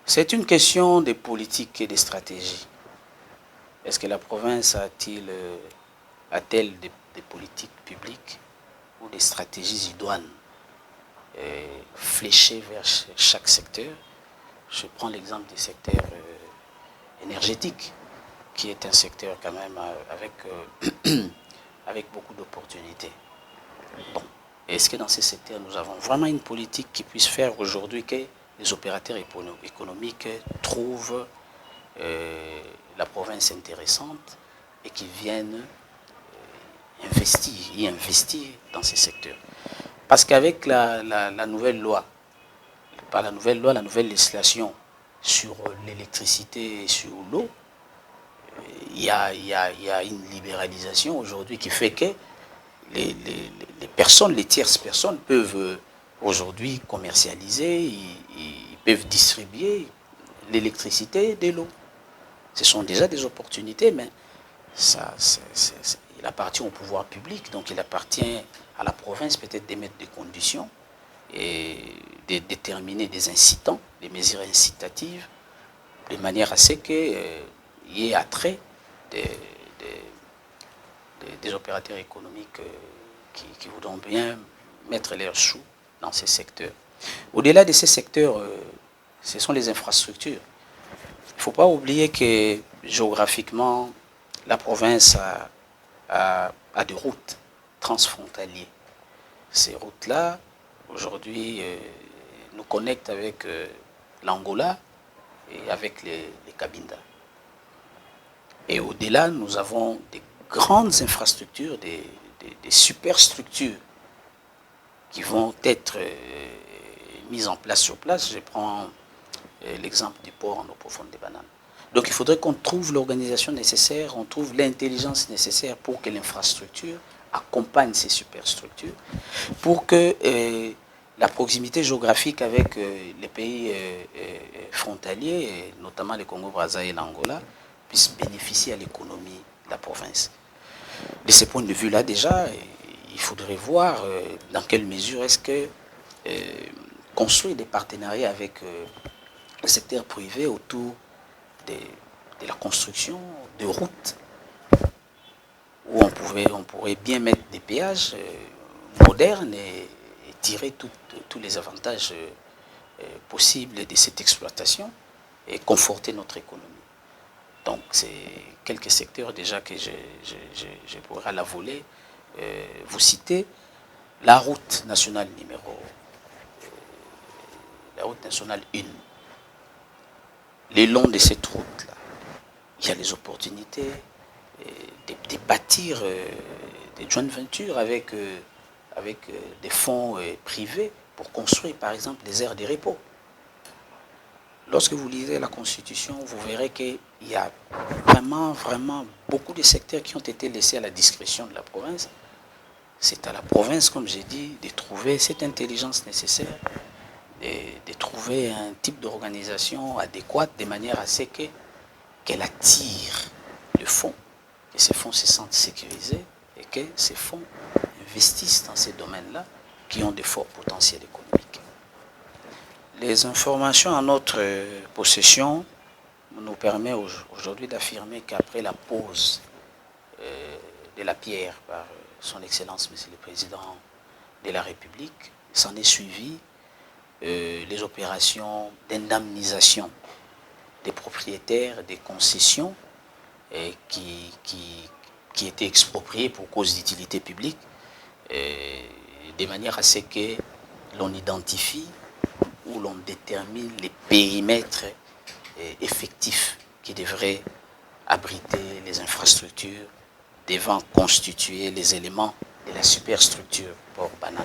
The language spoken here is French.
C'est une question de politique et de stratégie. Est-ce que la province a-t-elle des politiques publiques ou des stratégies idoines fléchées vers chaque secteur? Je prends l'exemple du secteur énergétique, qui est un secteur quand même avec beaucoup d'opportunités. Bon, est-ce que dans ces secteurs, nous avons vraiment une politique qui puisse faire aujourd'hui que les opérateurs économiques trouvent la province intéressante et qui viennent investir dans ces secteurs? Parce qu'avec la nouvelle loi, la nouvelle législation sur l'électricité et sur l'eau, il y a une libéralisation aujourd'hui qui fait que les tierces personnes peuvent aujourd'hui commercialiser, ils peuvent distribuer l'électricité et l'eau. Ce sont déjà des opportunités, mais il appartient au pouvoir public, donc il appartient à la province peut-être d'émettre des conditions et de déterminer des incitants, des mesures incitatives, de manière à ce qu'il y ait attrait des opérateurs économiques qui voudront bien mettre leurs sous dans ces secteurs. Au-delà de ces secteurs, ce sont les infrastructures. Il ne faut pas oublier que géographiquement, la province a des routes transfrontalières. Ces routes-là, aujourd'hui, nous connectent avec l'Angola et avec les Cabinda. Et au-delà, nous avons des grandes infrastructures, des superstructures qui vont être mises en place sur place. Je prends l'exemple du port en eau profonde des Bananes. Donc il faudrait qu'on trouve l'organisation nécessaire, on trouve l'intelligence nécessaire pour que l'infrastructure accompagne ces superstructures, pour que la proximité géographique avec les pays frontaliers, notamment le Congo-Brazza et l'Angola, puisse bénéficier à l'économie de la province. De ce point de vue-là, déjà, il faudrait voir dans quelle mesure est-ce que construire des partenariats avec le secteur privé autour de la construction de routes où on pourrait bien mettre des péages modernes et tirer tous les avantages possibles de cette exploitation et conforter notre économie. Donc c'est quelques secteurs déjà que je pourrais à la volée vous citer. La route nationale la route nationale 1. Le long de cette route-là, il y a les opportunités de bâtir des joint ventures avec des fonds privés pour construire par exemple des aires de repos. Lorsque vous lisez la Constitution, vous verrez qu'il y a vraiment beaucoup de secteurs qui ont été laissés à la discrétion de la province. C'est à la province, comme j'ai dit, de trouver cette intelligence nécessaire, de trouver un type d'organisation adéquate de manière à ce qu'elle attire le fonds, que ces fonds se sentent sécurisés et que ces fonds investissent dans ces domaines-là qui ont de forts potentiels économiques. Les informations en notre possession nous permettent aujourd'hui d'affirmer qu'après la pose de la pierre par son Excellence, Monsieur le Président de la République, s'en est suivi les opérations d'indemnisation des propriétaires des concessions qui étaient expropriés pour cause d'utilité publique, de manière à ce que l'on identifie ou l'on détermine les périmètres effectifs qui devraient abriter les infrastructures devant constituer les éléments de la superstructure port banane.